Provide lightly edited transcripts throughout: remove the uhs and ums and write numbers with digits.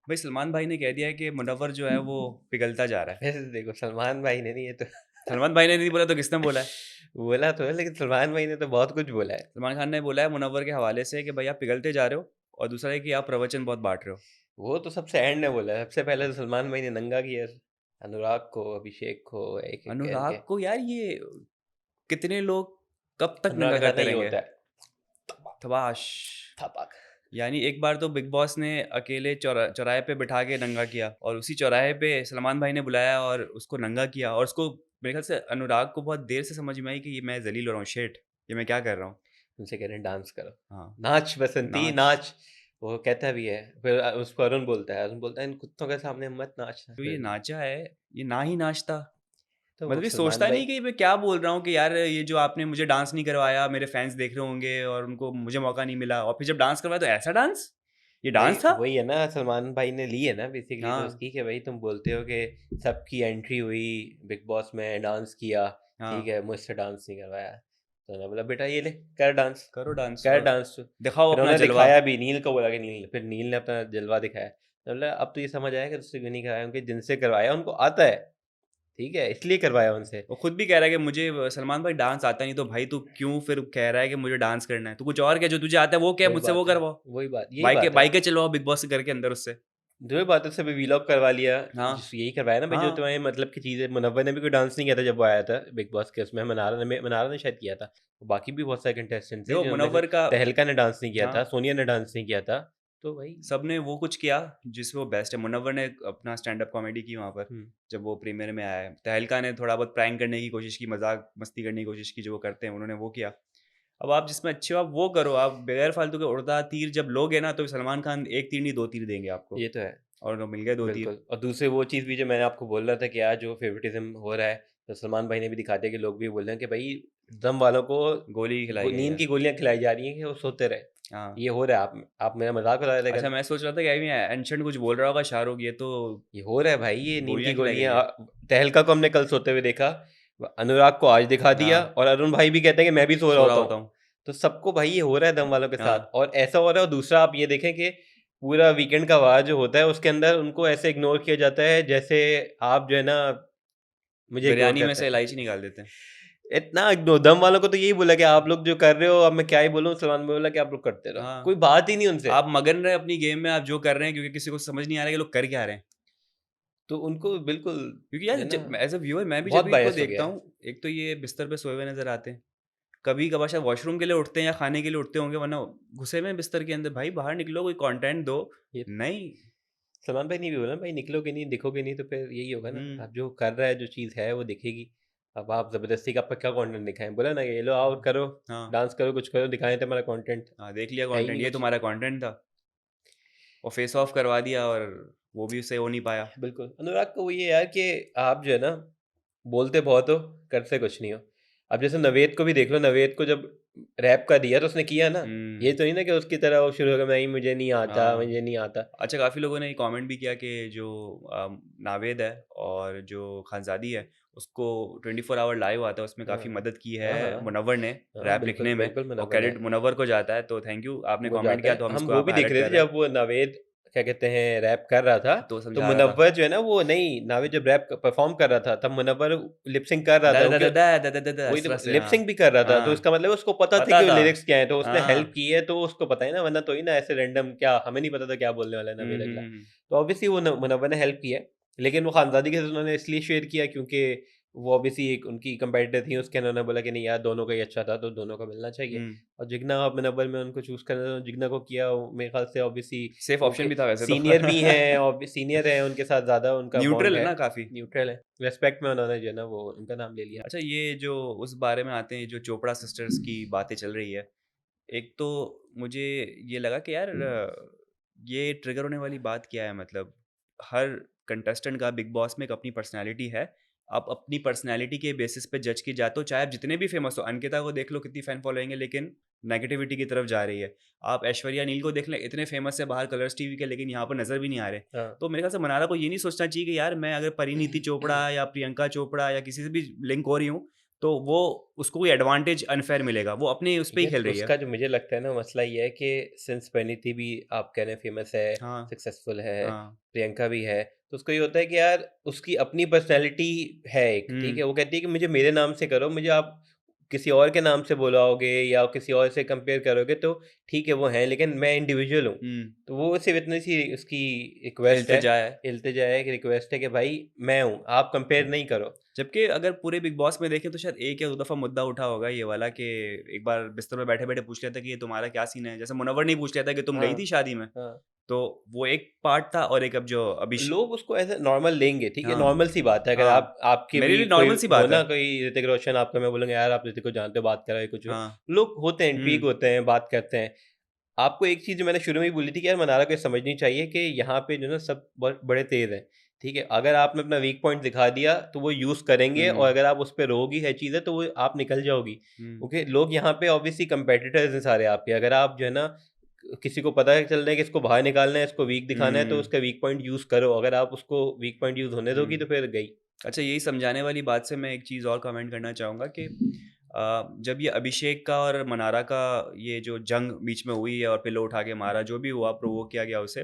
भाई सलमान भाई ने कह दिया है कि मुनव्वर जो है वो पिघलता जा रहा है। वैसे देखो सलमान भाई ने नहीं, ये तो सलमान भाई ने नहीं बोला तो किसने बोला है? बोला तो है, लेकिन सलमान भाई ने तो बहुत कुछ बोला है। सलमान खान ने बोला है मुनव्वर के हवाले से कि भाई आप पिघलते जा रहे हो, और दूसरा है कि आप प्रवचन बहुत बांट रहे हो। वो तो सबसे एंड में बोला है, सबसे पहले तो सलमान भाई ने नंगा किया अनुराग को, अभिषेक को, एक एक करके। अनुराग को यार, ये कितने लोग कब तक अनुराग नंगा के साथ करते नहीं रहेंगे? होता है। थपाक, थबाश। थपाक। यानी एक बार तो बिग बॉस ने अकेले चौराहे पे बिठा के नंगा किया, और उसी चौराहे पे सलमान भाई ने बुलाया और उसको नंगा किया, और उसको मेरे ख्याल से अनुराग को बहुत देर से समझ में आई कि ये मैं जलील हो रहा हूँ, शेट, ये मैं क्या कर रहा हूँ। उनसे कह रहे हैं डांस करो, हाँ। नाच बसंती नाच। नाच। वो कहता भी है, फिर उसको अरुण बोलता है, अरुण बोलता है इन कुत्तों के सामने मत नाचना। जो ये फिर नाचा है, ये ना ही नाचता। तो वो मतलब ये सलमान सोचता भाई, नहीं कि मैं क्या बोल रहा हूँ, कि यार ये जो आपने मुझे डांस नहीं करवाया, मेरे फैंस देख रहे होंगे और उनको मुझे मौका नहीं मिला, और फिर जब डांस करवाया तो ऐसा डांस, ये वही डांस था। वही है ना, सलमान भाई ने ली है ना बेसिकली तो हाँ। उसकी, कि भाई तुम बोलते हो कि सबकी एंट्री हुई बिग बॉस में, डांस किया, ठीक हाँ। है, मुझसे डांस नहीं करवाया। तो उन्होंने बोला बेटा ये ले कर डांस, करो डांस कर और डांस तू। दिखाओ फिर अपना उन्होंने जलवा। दिखाया भी, नील को बोला कि नील, फिर नील ने अपना जलवा दिखाया, तो बोला अब तो ये समझ आया कि तुझसे क्यों नहीं कराया, क्योंकि जिनसे करवाया उनको आता है, ठीक है, इसलिए करवाया उनसे। वो खुद भी कह रहा है कि मुझे सलमान भाई डांस आता नहीं, तो भाई तू क्यों फिर कह रहा है कि मुझे डांस करना है? तू कुछ और क्या, जो तुझे आता है वो क्या, वही मुझसे वो बात है, करवाओ। वही बात, यही बात है। बाइकें चलवाओ बिग बॉस के घर के अंदर उससे। जो बात है, सब वीलॉग करवा लिया, हाँ। जिस यही करवाया ना भाई, जो हाँ। तुम्हारे मतलब की चीज़ है। मुनव्वर ने भी कोई डांस नहीं किया था जब वो आया था बिग बॉस के उसमें, मनारा ने शायद किया था। बाकी भी बहुत सारे कंटेस्टेंट्स थे देखो जिन्होंने, मुनव्वर का। तहलका ने डांस नहीं किया हाँ। था, सोनिया ने डांस नहीं किया था। तो भाई सबने वो कुछ किया जिसमें वो बेस्ट है। मुनव्वर ने अपना स्टैंड अप कॉमेडी की वहाँ पर, हम्म, जब वो प्रीमियर में आया है। तहलका ने थोड़ा बहुत प्रैंक करने की कोशिश की, मजाक मस्ती करने की कोशिश की, जो वो करते हैं उन्होंने वो किया। अब आप जिसमें अच्छे हो आप वो करो, आप बगैर फालतू के उड़दा तीर जब लोगे ना, तो सलमान खान एक तीर नहीं दो तीर देंगे आपको, ये तो है, और मिल गए दो तीर। बिल्कुल। और दूसरे वो चीज़ भी जो मैंने आपको बोल रहा था कि आज जो फेवरेटिज्म हो रहा है, तो सलमान भाई ने भी दिखा दिया कि लोग भी बोल रहे हैं कि भाई दम वालों को गोली खिलाई गई नींद है। की गोलियां खिलाई जा रही हैं कि वो सोते रहे। हाँ। ये हो रहा है। आप मेरा मजाक उड़ा रहे थे अच्छा, कल। मैं सोच रहा था कि अभी एंशंट कुछ बोल रहा होगा शाहरुख, ये तो ये हो रहा है भाई, ये नींद की गोलियां खिलाई गई गोलियां। है। तहलका को हमने कल सोते हुए देखा, अनुराग को आज दिखा दिया, हाँ। और अरुण भाई भी कहते हैं कि मैं भी सो रहा सो रहा होता होता हूँ। हूँ। तो सबको भाई ये हो रहा है दम वालों के साथ, हाँ। और ऐसा हो रहा है। और दूसरा आप ये देखें कि पूरा वीकेंड का वार जो होता है उसके अंदर उनको ऐसे इग्नोर किया जाता है जैसे आप जो है ना मुझे इग्नोर बिरयानी में करते से हैं। इलायची निकाल देते हैं। इतना इग्नोर, दम वालों को तो यही बोला कि आप लोग जो कर रहे हो, अब मैं क्या ही बोलूं, सलमान भाई बोला कि आप लोग करते रहो, हाँ। कोई बात ही नहीं उनसे। आप मगन रहे अपनी गेम में, आप जो कर रहे हैं, क्योंकि किसी को समझ नहीं आ रहा है कि लोग कर क्या रहे हैं। तो उनको बिल्कुल क्योंकि यार जो है ना जब एज अ व्यूअर मैं भी जब बहुत भी इनको बायस हो देखता गया है। हूँ, एक तो ये बिस्तर पे सोए हुए नजर आते हैं, कभी कभार शायद वॉशरूम के लिए उठते हैं या खाने के लिए उठते होंगे, वरना घुसे में बिस्तर के अंदर। भाई बाहर निकलो, कोई कंटेंट दो। ये नहीं। सलमान भाई ने भी बोला, भाई निकलोगे नहीं, दिखोगे नहीं, तो फिर यही होगा ना, हम्म। आप जो कर रहा है, जो चीज़ है वो दिखेगी। अब आप ज़बरदस्ती का आपका क्या कंटेंट दिखाएं, बोला ना कि ये लो आओ करो, हाँ। डांस करो, कुछ करो, दिखाएं तुम्हारा कंटेंट। हाँ, देख लिया है ही कंटेंट, नहीं ये कुछ। तुम्हारा कंटेंट था, और फेस ऑफ करवा दिया, और वो भी उससे हो नहीं पाया। बिल्कुल, अनुराग को वो ये यार कि आप जो है ना बोलते बहुत हो, करते कुछ नहीं हो। अब जैसे नवेद को भी देख लो, नवेद को जब रैप का दिया तो उसने किया ना। ये हम्म। तो नहीं ना कि उसकी तरह वो शुरू हो गया, नहीं मुझे नहीं आता, हाँ। मुझे नहीं आता। अच्छा, काफ़ी लोगों ने कमेंट भी किया कि जो नावेद है और जो खानज़ादी है, उसको 24 आवर लाइव आता है, उसमें काफ़ी हाँ, मदद की है हाँ, हाँ, मुनव्वर ने हाँ, रैप बिल्कुल, लिखने में, बिल्कुल और मुनव्वर है। क्रेडिट मुनव्वर को जाता है, तो थैंक यू, आपने वो कमेंट जाता किया है। तो हम हम इसको वो यहाँ भी पे देख हाईलाइट रहे कर थे रहे हैं। जब वो नवेद क्या कहते हैं रैप कर रहा था, तो तो समझा रहा था। मुनव्वर जो है ना वो नहीं, नावेद जब रैप परफॉर्म कर रहा था तब मुनव्वर लिप सिंक कर रहा दा था, दा दा क्योंकि दा दा दा दा दा वही इस तरह तो से, लिप हाँ। सिंक भी कर रहा था, तो हाँ, इसका मतलब उसको पता थी पता कि वो था। लिरिक्स क्या है, तो उसने हेल्प हाँ। की है, तो उसको पता है ना, वरना तो ही ना ऐसे रैंडम, क्या हमें नहीं पता था क्या बोलने वाला है नवेद अगला। हम्म। तो ऑब्वियसली वो मुनव्वर ने हेल्प की है, लेकिन वो खानजादी के साथ उन्होंने इसलिए शेयर किया क्योंकि वो ऑब्वियसली एक उनकी कंपेटिटर थी उसके, उन्होंने बोला कि नहीं यार दोनों का ही अच्छा था, तो दोनों को मिलना चाहिए। हम्म। और जिग्ना और मुनव्वर में उनको चूज करना था, तो जिग्ना को किया, मेरे ख्याल से ऑब्वियसली सेफ वो ऑप्शन भी था वैसे तो। सीनियर भी हैं, और सीनियर है, उनके साथ ज़्यादा उनका बॉन्ड न्यूट्रल है है, ना काफ़ी। न्यूट्रल है, रेस्पेक्ट में उन्होंने जो है ना वो उनका नाम ले लिया। अच्छा, ये जो उस बारे में आते हैं, जो चोपड़ा सिस्टर्स की बातें चल रही है, एक तो मुझे ये लगा कि यार ये ट्रिगर होने वाली बात क्या है? मतलब हर कंटेस्टेंट का बिग बॉस में एक अपनी पर्सनैलिटी है। आप अपनी पर्सनैलिटी के बेसिस पे जज की जाते हो, चाहे आप जितने भी फेमस हो। अंकिता को देख लो, कितनी फैन फॉलोइंग है, लेकिन नेगेटिविटी की तरफ जा रही है। आप ऐश्वर्या नील को देख लें, इतने फेमस है बाहर कलर्स टीवी के, लेकिन यहाँ पर नज़र भी नहीं आ रहे। हाँ, तो मेरे ख्याल से मनारा को ये नहीं सोचना चाहिए कि यार मैं अगर परिणीति चोपड़ा या प्रियंका चोपड़ा या किसी से भी लिंक हो रही हूँ, तो वो उसको कोई एडवांटेज अनफेयर मिलेगा, वो अपने उस पे ही खेल यार रही है। उसका जो मुझे लगता है ना मसला ये है कि सिंस परिणीति भी आप कह रहे हैं फेमस है, हाँ, सक्सेसफुल है, हाँ। प्रियंका भी है, तो उसको ये होता है कि यार उसकी अपनी पर्सनैलिटी है एक, ठीक हुँ, है? वो कहती है कि मुझे मेरे नाम से करो, मुझे आप किसी और के नाम से बुलाओगे या किसी और से कंपेयर करोगे तो ठीक है वो हैं, लेकिन मैं इंडिविजुअल हूँ। हुँ। तो वो सिर्फ़ इतनी सी उसकी रिक्वेस्ट है, इल्तिजा है। इल्तिजा है, एक रिक्वेस्ट है कि भाई मैं हूँ, आप कंपेयर नहीं करो। जबकि अगर पूरे बिग बॉस में देखें तो शायद 1 या 2 दफ़ा मुद्दा उठा होगा ये वाला कि एक बार बिस्तर में बैठे-बैठे पूछ लिया था कि ये तुम्हारा क्या सीन है? जैसे मुनव्वर ने ही पूछ लिया था कि तुम गई हाँ, थी शादी में? हाँ। तो वो एक पार्ट था और एक अब जो लोग उसको ऐसे नॉर्मल लेंगे, ठीक है? हाँ, नॉर्मल सी बात है, अगर हाँ। आप आपके मेरे भी लिए कोई नॉर्मल सी हो बात है। ना कोई ऋतिक रोशन आपको मैं बोलूँगा यार आप ऋतिक को जानते हो, बात कर रहे हो कुछ हो। हाँ। लोग होते हैं, इंट्रिग हुँ, होते हैं, बात करते हैं। आपको एक चीज़ जो मैंने शुरू में ही बोली थी कि यार मनारा को ये समझनी चाहिए कि यहाँ पे जो है ना सब बड़े तेज़ हैं, ठीक है? अगर आपने अपना वीक पॉइंट दिखा दिया तो वो यूज़ करेंगे और हुँ, अगर आप उस पे रोओगी हर चीज़ें तो वो आप निकल जाओगी। हुँ, क्योंकि लोग यहाँ पे ऑब्वियसली कॉम्पिटिटर्स हैं सारे आपके, अगर आप जो है ना किसी को पता है चल रहा है कि इसको बाहर निकालना है, इसको वीक दिखाना है तो हुँ, उसका वीक पॉइंट यूज़ करो। अगर आप उसको वीक पॉइंट यूज़ होने दोगी तो हुँ। फिर गई। अच्छा, यही समझाने वाली बात से मैं एक चीज़ और कमेंट करना चाहूँगा कि जब ये अभिषेक का और मनारा का ये जो जंग बीच में हुई है और पिलो उठा के मारा, जो भी हुआ प्रोवोक किया गया उसे,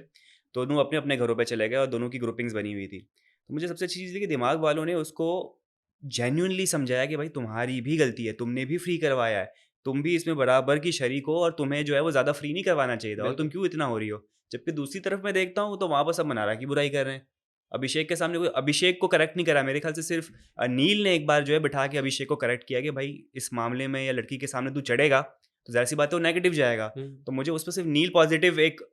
दोनों अपने-अपने घरों पे चले गए और दोनों की ग्रुपिंग्स बनी हुई थी। तो मुझे सबसे अच्छी चीज़ थी कि दिमाग वालों ने उसको जेन्युइनली समझाया कि भाई तुम्हारी भी गलती है, तुमने भी फ्री करवाया है, तुम भी इसमें बराबर की शरीक हो और तुम्हें जो है वो ज़्यादा फ्री नहीं करवाना चाहिए था और तुम बिल्कुल। क्यों इतना हो रही हो? जबकि दूसरी तरफ मैं देखता हूँ तो वहाँ पर सब मनारा की बुराई कर रहे हैं। अभिषेक के सामने कोई अभिषेक को करेक्ट नहीं करा, मेरे ख्याल से सिर्फ नील ने एक बार जो है बिठा के अभिषेक को करेक्ट किया कि भाई इस मामले में या लड़की के सामने तू चढ़ेगा, तो ज़ाहिर-सी बात है वो नेगेटिव जाएगा। हुँ। तो मुझे उसपे सिर्फ नील पॉजिटिव एक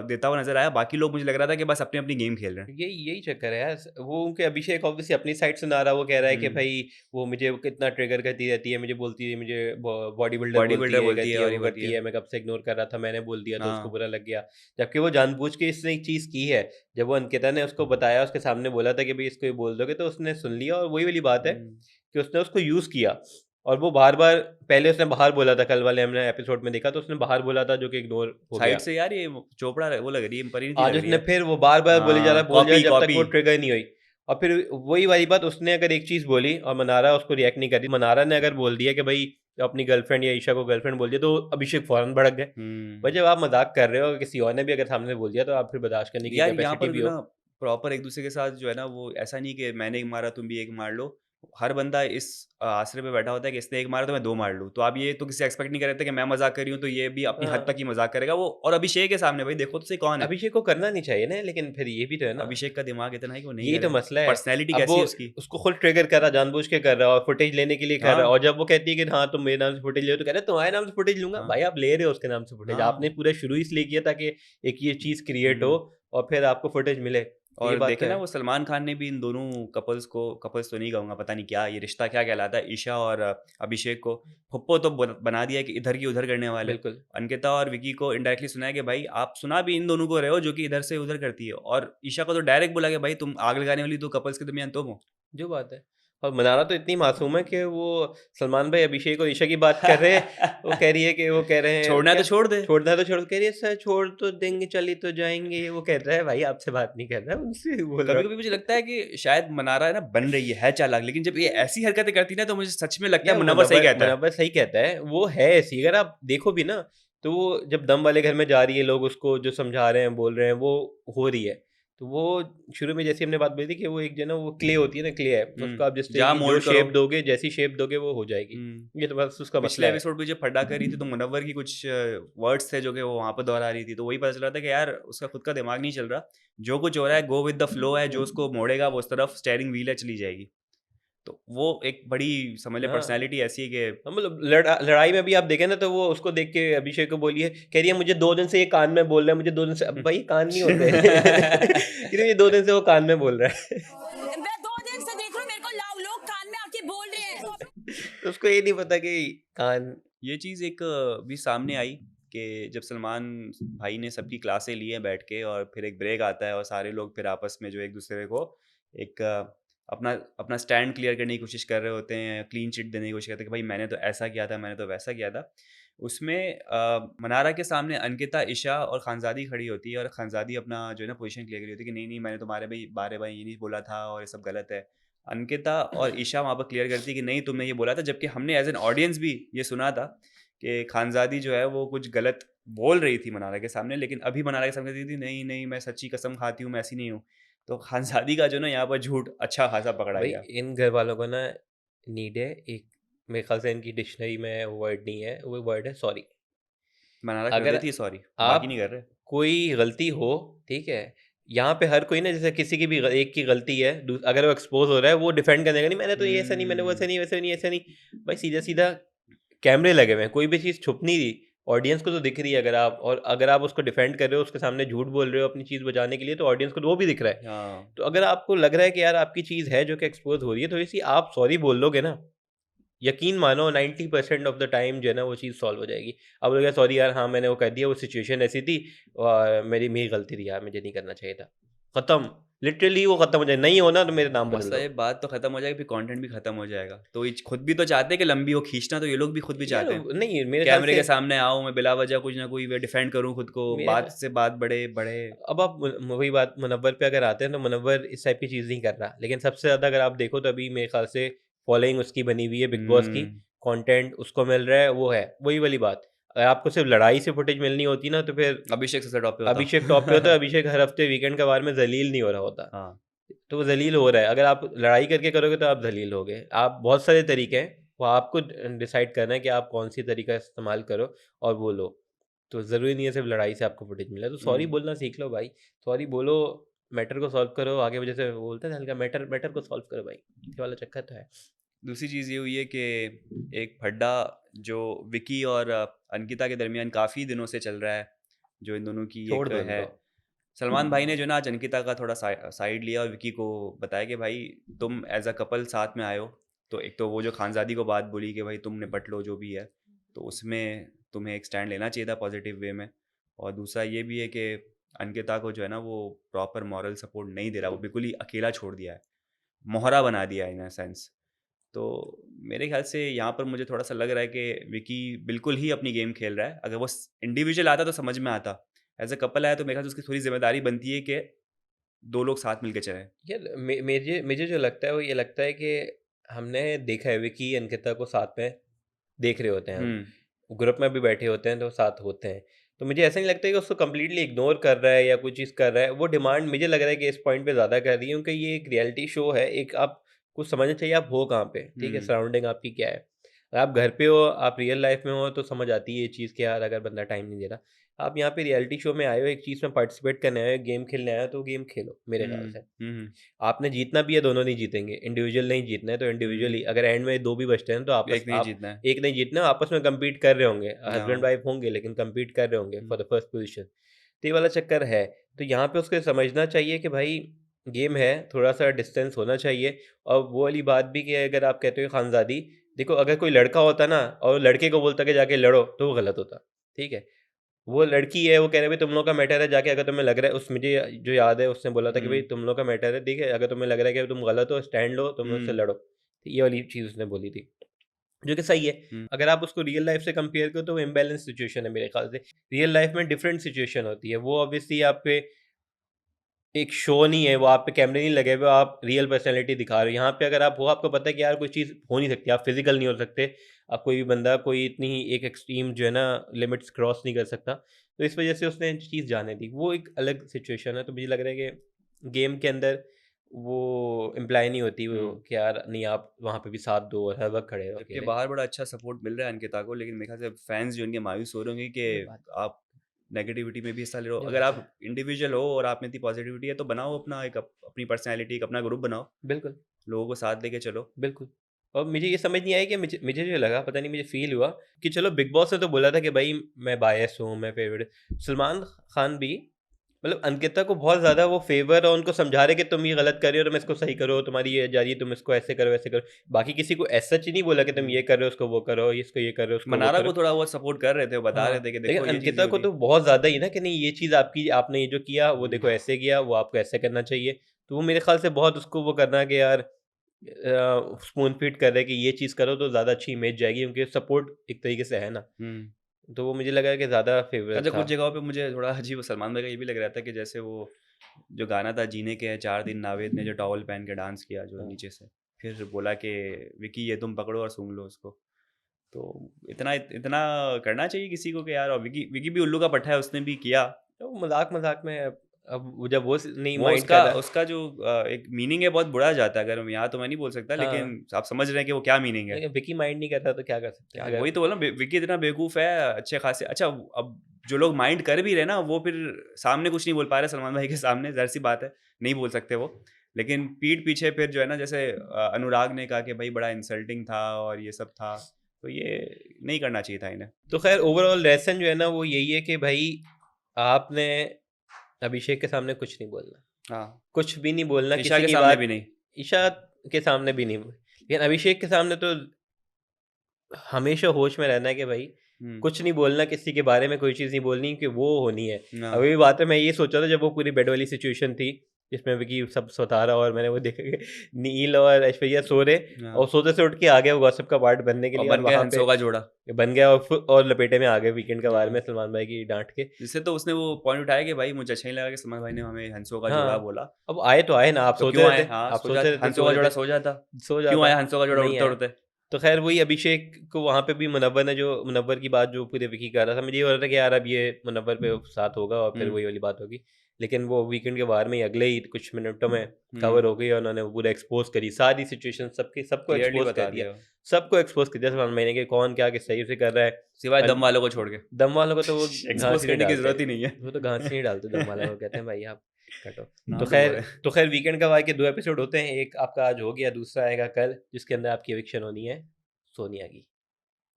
देता हुआ नज़र आया, बाकी लोग मुझे लग रहा था कि बस अपनी-अपनी गेम खेल रहे हैं। यही यही चक्कर है यार। वो उनके अभिषेक ऑब्वियसली अपनी साइड सुना रहा है, वो कह रहा है कि हुँ, भाई वो मुझे कितना ट्रिगर करती रहती है, मुझे बोलती है, मुझे बॉडी बिल्डर बॉडी बोलती बिल्डर है, बोलती है कहती है, और ये वो करती करती है। है, मैं कब से इग्नोर कर रहा था, मैंने बोल दिया तो उसको हाँ, बुरा लग गया। जबकि वो जानबूझ के इसने एक चीज़ की है, जब वो अंकिता ने उसको बताया, उसके सामने बोला था कि भई इसको ये बोल दोगे तो उसने सुन लिया और वही वाली बात है हुँ। कि उसने उसको यूज़ किया और वो बार-बार पहले उसने बाहर बोला था, कल वाले हमने एपिसोड में देखा तो उसने बाहर बोला था जो कि इग्नोर हो साइड गया। से यार ये वो चोपड़ा वो लग रही है, परिणीति आज लग रही उसने है। फिर वो बार-बार बोली जा रहा हाँ, है, बोले जा रहा कॉपी, है जब तक कॉपी। वो ट्रिगर नहीं हुई। और फिर वही वाली बात उसने अगर एक चीज़ बोली और मनारा उसको रिएक्ट नहीं कर रही, मनारा ने अगर बोल दिया कि भई अपनी गर्लफ्रेंड या ईशा को गर्लफ्रेंड बोल दिया तो अभिषेक फ़ौरन भड़क गए। भाई हुँ। जब आप मज़ाक कर रहे हो, किसी और ने भी अगर सामने बोल दिया तो आप फिर बर्दाश्त करने की यार यहाँ कैपेसिटी पर भी जो हो। ना प्रॉपर एक दूसरे के साथ जो है ना वो ऐसा नहीं कि मैंने एक मारा तुम भी एक मार लो। हर बंदा इस आसरे पे बैठा होता है कि इसने एक मारा तो मैं 2 मार लूँ। तो आप ये तो किसी से एक्सपेक्ट नहीं कर रहे थे कि मैं मज़ाक कर रही हूँ तो ये भी अपनी हद हाँ, तक ही मज़ाक करेगा वो और अभिषेक के सामने भाई देखो तो सही कौन है? अभिषेक को करना नहीं चाहिए ना, लेकिन फिर ये भी तो है ना। अभिषेक का दिमाग इतना है कि वो नहीं यही तो करे। मसला है। पर्सनैलिटी अब वो कैसी है उसकी? उसको खुद ट्रिगर कर रहा है, जानबूझ के कर रहा है और फुटेज लेने के लिए कर रहा हाँ, है और जब वो कहती है कि हाँ, तुम मेरे नाम से फुटेज ले तो कह रहा है तुम्हारे नाम से फुटेज लूँगा। हाँ, भाई आप ले रहे हो उसके नाम से फुटेज। हाँ। आपने पूरा शुरू इसलिए किया ताकि एक ये चीज़ क्रिएट हो हुँ। और फिर आपको फुटेज मिले। तो ये और बात तो देखे ना है। वो सलमान खान ने भी इन दोनों कपल्स को कपल्स तो नहीं कहूँगा पता नहीं क्या ये रिश्ता क्या कहलाता है ईशा और अभिषेक को फुप्पो तो बना दिया कि इधर की उधर करने वाले। बिल्कुल, अंकिता और विकी को इनडायरेक्टली सुनाया कि भाई आप सुना भी इन दोनों को रहे हो जो कि इधर से उधर करती है और ईशा को तो डायरेक्ट बोला कि भाई तुम आग लगाने वाली तो कपल्स के दरमियान तुम हो। जो बात है। और मनारा तो इतनी मासूम है कि वो सलमान भाई अभिषेक और ईशा की बात कर रहे हैं। वो कह रही है कि वो कह रहे हैं छोड़ना है तो क्या छोड़ दे। छोड़ना है तो छोड़, कह रही है सर छोड़ तो देंगे, चली तो जाएँगे। वो कह रहा है भाई आपसे बात नहीं कर रहा, उनसे बोल रहा हूँ। कभी-कभी मुझे लगता है कि शायद मनारा है ना बन रही है चालाक लेकिन जब ये ऐसी हरकतें करती है ना तो मुझे सच में लगता है यार मुनव्वर सही कहता है। मुनव्वर सही कहता है, वो है ऐसी। अगर आप देखो भी ना, तो वो जब दम वाले घर में जा रही है, लोग उसको जो समझा रहे हैं, बोल रहे हैं, वो हो रही है। तो वो शुरू में जैसे हमने बात बोली थी कि वो एक जो है ना वो क्ले होती है ना, क्ले है, उसको आप जिस हुँ, तरह जहाँ की जो मोल्ड करो। शेप दोगे, जैसी शेप दोगे वो हो जाएगी। हुँ। ये तो बस उसका पिछले मसला है। एपिसोड में जो फड्डा कर रही थी तो मुनव्वर की कुछ वर्ड्स थे जो कि वो वहाँ पे दोहरा रही थी, तो वही पता चल रहा था कि यार उसका खुद का दिमाग नहीं चल रहा। जो कुछ हो रहा है गो विद द फ्लो है, जो उसको मोड़ेगा वो उस तरफ स्टीयरिंग व्हील है चली जाएगी। तो वो एक बड़ी समझ लें हाँ। पर्सनैलिटी ऐसी है कि हाँ, मतलब लड़ाई में भी आप देखें ना तो वो उसको देख के अभिषेक को बोली है, कह रही है मुझे 2 दिन से ये कान में बोल रहा है, मुझे 2 दिन से। अब भाई कान नहीं होते। कह रही है ये 2 दिन से वो कान में बोल रहा है। मैं 2 दिन से देख रही हूँ मेरे को लोग कान में आके बोल रहे हैं। तो उसको ये नहीं पता कि कान। ये चीज़ एक भी सामने आई कि जब सलमान भाई ने सबकी क्लासें ली हैं बैठ के और फिर एक ब्रेक आता है और सारे लोग फिर आपस में जो एक दूसरे को एक अपना अपना स्टैंड क्लियर करने की कोशिश कर रहे होते हैं, क्लीन चिट देने की कोशिश करते हैं कि भाई मैंने तो ऐसा किया था, मैंने तो वैसा किया था। उसमें मनारा के सामने अंकिता, इशा और खानज़ादी खड़ी होती है और खानज़ादी अपना जो है ना पोजीशन क्लियर कर रही होती है कि नहीं, नहीं मैंने तुम्हारे बारे में ये नहीं बोला था और ये सब गलत है। अंकिता और ईशा वहाँ पर क्लियर करती कि नहीं तुमने ये बोला था, जबकि हमने एज एन ऑडियंस भी ये सुना था कि खानजादी जो है वो कुछ गलत बोल रही थी मनारा के सामने, लेकिन अभी मनारा के सामने कहती थी नहीं नहीं मैं सच्ची कसम खाती हूँ, मैं ऐसी नहीं हूँ। तो खानजादी का जो ना यहाँ पर झूठ अच्छा खासा पकड़ा भाई गया। इन घर वालों को ना नीड है एक, मेरे ख्याल से इनकी डिक्शनरी में वर्ड नहीं है, वो वर्ड है सॉरी। मनारा कर अगर देती है सॉरी, बाकी आप नहीं कर रहे। कोई गलती हो, ठीक है, यहाँ पे हर कोई ना, जैसे किसी की भी एक की गलती है, अगर वो एक्सपोज हो रहा है वो डिफेंड करने का नहीं, मैंने तो ये ऐसा नहीं, मैंने वो ऐसा नहीं, वैसे नहीं, ऐसा नहीं। भाई सीधा सीधा कैमरे लगे हुए हैं, कोई भी चीज़ छुप नहीं रही, ऑडियंस को तो दिख रही है। अगर आप, और अगर आप उसको डिफेंड कर रहे हो, उसके सामने झूठ बोल रहे हो अपनी चीज़ बचाने के लिए, तो ऑडियंस को तो वो भी दिख रहा है। हाँ तो अगर आपको लग रहा है कि यार आपकी चीज़ है जो कि एक्सपोज हो रही है, थोड़ी सी आप सॉरी बोल लोगे ना, यकीन मानो 90% ऑफ द टाइम जो है ना वो चीज़ सॉल्व हो जाएगी। अब लोग सॉरी यार, हाँ मैंने वो कह दिया, वो सिचुएशन ऐसी थी और मेरी गलती थी यार, मुझे नहीं करना चाहिए था, ख़त्म। लिटरली वो ख़त्म हो जाए, नहीं होना तो मेरे नाम बदल मसला दो। ये बात तो खत्म हो जाएगी, फिर कंटेंट भी खत्म हो जाएगा। तो ये खुद भी तो चाहते हैं कि लंबी हो, खींचना तो ये लोग भी खुद भी यार चाहते हैं। नहीं, मेरे ख्याल कैमरे से के सामने आओ, मैं बिला वजह कुछ ना कोई वे डिफेंड करूँ खुद को, मेरे बात से बात बढ़े बढ़े। अब आप वही बात मुनव्वर पे अगर आते हैं, तो मुनव्वर इस टाइप की चीज़ नहीं कर रहा, लेकिन सबसे ज़्यादा अगर आप देखो तो अभी मेरे ख्याल से फॉलोइंग उसकी बनी हुई है बिग बॉस की, हम्म, कंटेंट उसको मिल रहा है, वो है वही वाली बात। अगर आपको सिर्फ लड़ाई से फुटेज मिलनी होती ना, तो फिर अभिषेक सबसे टॉप पे होता। अभिषेक टॉप पे होता है। अभिषेक हर हफ्ते वीकेंड के बारे में जलील नहीं हो रहा होता, हाँ तो वो जलील हो रहा है। अगर आप लड़ाई करके करोगे तो आप जलील होगे। आप बहुत सारे तरीके हैं, वो आपको डिसाइड करना है कि आप कौन सी तरीका इस्तेमाल करो और बोलो। तो ज़रूरी नहीं है सिर्फ लड़ाई से आपको फुटेज मिले, तो सॉरी हम्म, बोलना सीख लो भाई। सॉरी बोलो, मैटर को सॉल्व करो, आगे वजह से वो बोलते हैं हल्का, मैटर मैटर को सॉल्व करो भाई, ये वाला चक्कर तो है। दूसरी चीज़ ये हुई है कि एक फड्डा जो विकी और अंकिता के दरमियान काफ़ी दिनों से चल रहा है, जो इन दोनों की छोड़ एक दो है। इनको। सलमान भाई ने जो ना आज अंकिता का थोड़ा साइड लिया और विकी को बताया कि भाई तुम एज अ कपल साथ में आए हो, तो एक तो वो जो खानजादी को बात बोली कि भाई तुम निपट लो जो भी है, तो उसमें तुम्हें एक स्टैंड लेना चाहिए था पॉजिटिव वे में। और दूसरा ये भी है कि अंकिता को जो है ना वो प्रॉपर मॉरल सपोर्ट नहीं दे रहा, वो बिल्कुल ही अकेला छोड़ दिया है, मोहरा बना दिया है इन अ सेंस। तो मेरे ख्याल से यहाँ पर मुझे थोड़ा सा लग रहा है कि विकी बिल्कुल ही अपनी गेम खेल रहा है। अगर वो इंडिविजुअल आता तो समझ में आता, एज अ कपल आया तो मेरे ख्याल से उसकी थोड़ी जिम्मेदारी बनती है कि दो लोग साथ मिलके चलें। यार मुझे मुझे जो लगता है वो ये लगता है कि हमने देखा है विकी अंकिता को साथ में देख रहे होते हैं हम, हम्म, ग्रुप में भी बैठे होते हैं तो साथ होते हैं। तो मुझे ऐसा नहीं लगता है कि उसको कम्प्लीटली इग्नोर कर रहा है या कोई चीज़ कर रहा है। वो डिमांड मुझे लग रहा है कि इस पॉइंट पे ज़्यादा कर रही है, क्योंकि ये एक रियलिटी शो है। एक आप कुछ समझना चाहिए आप हो कहाँ पे, ठीक है, हम्म, सराउंडिंग आपकी क्या है। अगर आप घर पे हो, आप रियल लाइफ में हो, तो समझ आती है ये चीज़ कि यार अगर बंदा टाइम नहीं दे रहा। आप यहाँ पे रियलिटी शो में आए हो, एक चीज़ में पार्टिसिपेट करने आए हो, गेम खेलने आए हो, तो गेम खेलो मेरे ख्याल हम्म, से। हम्म, आपने जीतना भी है, दोनों नहीं जीतेंगे, इंडिविजुअल नहीं जीतना है तो इंडिविजुअली, हम्म, अगर एंड में दो भी बचते हैं तो आपस एक नहीं आप जीतना है। एक नहीं जीतना, आपस में कम्पीट कर रहे होंगे, हस्बैंड हाँ, वाइफ होंगे लेकिन कम्पीट कर रहे होंगे हम्म, फॉर द फर्स्ट पोजीशन। तो ये वाला चक्कर है। तो यहाँ पे उसको समझना चाहिए कि भाई गेम है, थोड़ा सा डिस्टेंस होना चाहिए। और वो वाली बात भी कि अगर आप कहते हो खानजादी, देखो अगर कोई लड़का होता ना और लड़के को बोलता कि जाके लड़ो, तो वो गलत होता, ठीक है। वो लड़की है, वो कह रहे भाई तुम लोग का मैटर है, जाके अगर तुम्हें लग रहा है, उस मुझे जो याद है उसने बोला था कि भाई हम्म, तुम लोग का मैटर है, ठीक है, अगर तुम्हें लग रहा है कि तुम गलत हो, स्टैंड लो, तुम उससे हम्म, लड़ो। तो ये वाली चीज़ उसने बोली थी, जो कि सही है। हम्म, अगर आप उसको रियल लाइफ से कंपेयर करो तो वो इम्बैलेंस सिचुएशन है मेरे ख्याल से। रियल लाइफ में डिफरेंट सिचुएशन होती है, वो ऑब्वियसली आप पे एक शो नहीं है, वो आप पे कैमरे नहीं लगे हुए, आप रियल पर्सनैलिटी दिखा रहे हो। यहाँ पे अगर आप हो, आपको पता है कि यार कोई चीज़ हो नहीं सकती, आप फिजिकल नहीं हो सकते, आप कोई भी बंदा कोई इतनी एक एक्सट्रीम जो है ना लिमिट्स क्रॉस नहीं कर सकता। तो इस वजह से उसने चीज़ जाने दी, वो एक अलग सिचुएशन है। तो मुझे लग रहा है कि गेम के अंदर वो इम्प्लाई नहीं होती वो हम्म। कि यार नहीं आप वहाँ पे भी साथ दो और हर वक्त खड़े रहो जबकि अकेले। बाहर बड़ा अच्छा सपोर्ट मिल रहा है अंकिता को, लेकिन मेरे ख्याल से फैंस जो उनके मायूस हो रहे होंगे कि ये बात आप नेगेटिविटी में भी हिस्सा ले रहे हो। ये अगर बात है। आप इंडिविजुअल हो और आप में इतनी पॉजिटिविटी है तो बनाओ अपना एक अपनी पर्सनैलिटी, एक अपना ग्रुप बनाओ, बिल्कुल। लोगों को साथ लेके चलो। बिल्कुल। और मुझे ये समझ नहीं आया कि मुझे जो लगा, पता नहीं मुझे फ़ील हुआ कि चलो बिग बॉस ने तो बोला था कि भाई मैं बायस हूँ, मैं फ़ेवरेट। सलमान खान भी मतलब अंकिता को बहुत ज़्यादा वो फ़ेवर और उनको समझा रहे कि तुम ये गलत कर रहे हो, तुम इसको सही करो, तुम्हारी ये जा रही है, तुम इसको ऐसे करो, वैसे करो। बाकी किसी को एज़ सच नहीं बोला कि तुम ये हम्म। कर रहे हो, उसको वो करो, इसको ये कर रहे हो, उसको वो मनारा करो। को थोड़ा बहुत सपोर्ट कर रहे थे, वो बता हाँ, रहे थे कि लेकिन देखो ये चीज़ नहीं अंकिता को होती। तो बहुत ज़्यादा ही ना कि नहीं ये चीज़ आपकी, आपने ये जो किया वो देखो हम्म, ऐसे किया, वो आपको ऐसे करना चाहिए। तो वो मेरे ख़्याल से बहुत उसको वो करना कि यार स्पून फीड कर रहे हैं कि ये चीज़ करो तो ज़्यादा अच्छी इमेज जाएगी, क्योंकि सपोर्ट एक तरीके से है ना। हम्म। तो वो मुझे लगा कि ज़्यादा फ़ेवरेट अच्छा, था। कुछ जगहों पे मुझे थोड़ा अजीब सलमान भाई का ये भी लग रहा था कि जैसे वो जो गाना था जीने के हैं 4 दिन, नावेद ने जो टॉवल पहन के डांस किया जो हाँ। नीचे से, फिर बोला कि विकी ये तुम पकड़ो और सूंघ लो उसको। तो इतना इतना करना चाहिए किसी को कि यार, और विकी विकी भी उल्लू का पट्टा है, उसने भी किया। तो मज़ाक-मज़ाक में अब वो जब वो नहीं वो माइंड कर रहा उसका जो एक मीनिंग है बहुत बुरा जाता है, अगर यहाँ तो मैं नहीं बोल सकता, हाँ। लेकिन आप समझ रहे हैं कि वो क्या मीनिंग है। लेकिन विकी माइंड नहीं कर रहा तो क्या कर सकते हैं? क्या अगर वही तो बोला, विकी इतना बेवकूफ़ है, अच्छे खासे। अच्छा, अब जो लोग माइंड कर भी रहे ना, वो फिर सामने कुछ नहीं बोल पा रहे सलमान भाई के सामने, ज़ाहिर सी बात है, नहीं बोल सकते वो। लेकिन पीठ पीछे फिर जो है ना, जैसे अनुराग ने कहा कि भाई बड़ा इंसल्टिंग था और ये सब था, तो ये नहीं करना चाहिए था इन्हें। तो खैर ओवरऑल लेसन जो है ना वो यही है कि भाई आपने अभिषेक के सामने कुछ नहीं बोलना, हाँ, कुछ भी नहीं बोलना ईशा किसी के की सामने बात, भी नहीं। ईशा के सामने भी नहीं, लेकिन अभिषेक के सामने तो हमेशा होश में रहना है कि भाई हुँ, कुछ नहीं बोलना, किसी के बारे में कोई चीज़ नहीं बोलनी कि वो होनी है। हाँ, अभी भी बात है, मैं ये सोचा था जब वो पूरी बेड वाली सिचुएशन थी जिसमें विकी सब सता रहा और मैंने वो देखा कि नील और ऐश्वर्या सो रहे हाँ। और सोते से उठ के आ गए वो गॉसिप का पार्ट बनने के और लिए और बन गए वहाँ हंसों पे का जोड़ा। बन गया और लपेटे में आ गए वीकेंड के बारे हाँ। में सलमान भाई की डांट के। जिससे तो उसने वो पॉइंट उठाया कि भाई मुझे अच्छा नहीं लगा कि सलमान भाई ने हमें हंसों का जोड़ा हाँ, बोला। अब आए तो आए ना, आप तो सोते क्यों आए? रहते, हाँ, आप सो सोते जाते, रहते, हंसों सो का जोड़ा रहते, सो जाता। सो क्यों जाता, आया हंसों का जोड़ा नहीं आया। उड़ते-उड़ते? तो खैर वही अभिषेक को वहाँ पे भी मुनव्वर ने जो मुनव्वर की बात जो पूरे विकी कर रहा था, मुझे ये हो रहा था कि यार अब ये मुनव्वर पे साथ होगा और फिर हुँ, वही वाली बात होगी, लेकिन वो वीकेंड के बारे में ही अगले ही कुछ मिनटों में कवर हुँ, हो गई और उन्होंने वो पूरा एक्सपोज करी सारी सिचुएशन, सबको क्लियरली एक्सपोज कर बता दिया, दिया। सबको एक्सपोज कर दिया सलमान भाई ने कि कौन क्या किस सही से कर रहा है। सिवाय अल- दम वालों को छोड़ के। दम वालों को तो वो घास एक्सपोज़ ही नहीं करने की डालते, ज़रूरत ही नहीं है। वो तो घास ही नहीं डालते दम वालों को, कहते हैं भाई आप कटो। तो नाम तो खैर बोले। तो खैर वीकेंड का वाई के 2 एपिसोड होते हैं, एक आपका आज हो गया, दूसरा आएगा कल जिसके अंदर आपकी एविक्शन होनी है सोनिया की।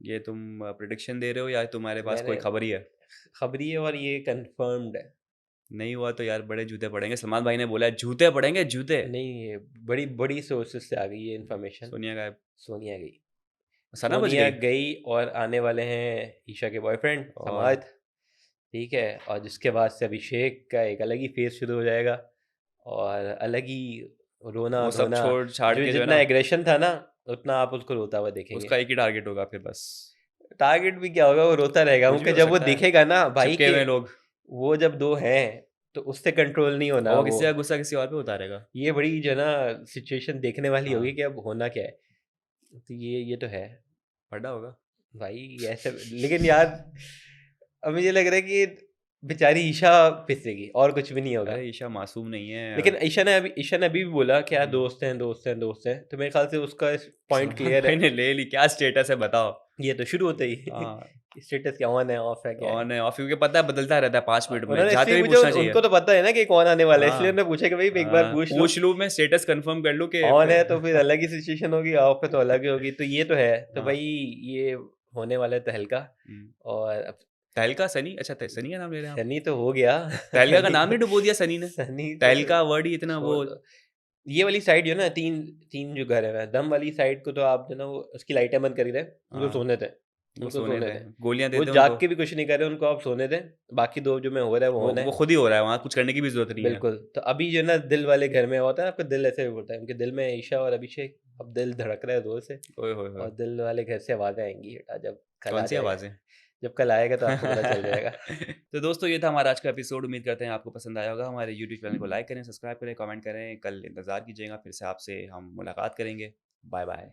ये तुम प्रेडिक्शन दे रहे हो या तुम्हारे पास कोई मैंने खबर ही है? खबरी है और ये कंफर्म्ड है। नहीं हुआ तो यार बड़े जूते पड़ेंगे। सलमान भाई ने बोला है जूते पड़ेंगे, जूते। नहीं, ये बड़ी बड़ी सोर्सेस से आ गई ये इन्फॉर्मेशन। सोनिया गायब। सोनिया गई, सना बच सोनिया गई। गई और आने वाले हैं ईशा के बॉयफ्रेंड और समाद, ठीक है, और जिसके बाद से अभिषेक का एक अलग ही फेज शुरू हो जाएगा और अलग ही रोना वो सब धोना, छोड़ छाड़ जो के जो है जितना ना, एग्रेशन था ना उतना आप उसको रोता हुआ देखेंगे। उसका एक ही टारगेट होगा फिर बस। टारगेट भी क्या होगा, वो रोता रहेगा कुछ भी क्योंकि हो जब वो सकता है। दिखेगा ना भाई चिपके के हुए लोग। वो जब दो हैं तो उससे कंट्रोल नहीं और होना वो वो। किसी का गुस्सा किसी और पे उतारेगा। ये बड़ी जो है ना सिचुएशन देखने वाली होगी हाँ, कि अब होना क्या है। तो ये तो है पढ़ा होगा। भाई ऐसे, लेकिन यार अब मुझे लग रहा है कि बेचारी ईशा पिसेगी और कुछ भी नहीं होगा। अरे ईशा मासूम नहीं है। लेकिन ईशा ने अभी भी बोला कि यार हम्म। दोस्त हैं दोस्त हैं दोस्त हैं, तो मेरे ख्याल से उसका पॉइंट सलमान क्लियर भाई है। ने ले ली, क्या स्टेटस है बताओ। ये तो शुरू होते ही हाँ, स्टेटस क्या ऑन है ऑफ है क्या है। ऑन है ऑफ, क्योंकि पता है बदलता रहता है 5 मिनट में, उन्होंने जाते इसलिए हुए पूछा, पूछना चाहिए। उनको तो पता है ना कि कौन आने वाला है, इसलिए हाँ, उन्होंने पूछा कि भाई एक बार पूछ लो, पूछ लूँ मैं, स्टेटस कंफर्म कर लूँ कि ऑन है तो फिर अलग ही सिचुएशन होगी, ऑफ है तो अलग ही होगी। तो ये तो है, तो हाँ। भाई ये होने वाला है तहलका। हम्म। और अब तहलका सनी, अच्छा सनी का नाम ले रहे हैं आप? सनी तो हो गया तहलका का सनी नाम ही डुबो दिया सनी ने। सनी तो तहलका वर्ड ही इतना वो। छोड़ दो। ये वाली साइड जो है ना, तीन तीन जो घर है, दम वाली साइड को तो आप जो ना वो उसकी लाइटें बंद करी रहे, उनको हाँ, सोने थे, वो उनको सोने सोने थे, थे, गोलियां वो देते जाग उनको। के भी कुछ नहीं कर रहे, उनको आप सोने दें, बाकी दो जो में हो रहा है वो होना वो है। खुद ही हो रहा है, वहाँ कुछ करने की भी जरूरत नहीं है। बिल्कुल। तो अभी जो है ना दिल वाले घर में होता है, आपका दिल ऐसे होता है, उनके दिल में ईशा और अभिषेक, अब दिल धड़क रहा है जोर से, ओए होए होए। और दिल वाले घर से आवाजें आएंगी बेटा जब कल आ कौन सी जाएगा, आवाजें? जब कल आएगा तो आपको पता चल जाएगा। तो दोस्तों ये था हमारा आज का एपिसोड, उम्मीद करते हैं आपको पसंद आया होगा। हमारे यूट्यूब चैनल को लाइक करें, सब्सक्राइब करें, कमेंट करें। कल इंतजार कीजिएगा, फिर से आपसे हम मुलाकात करेंगे। Bye bye.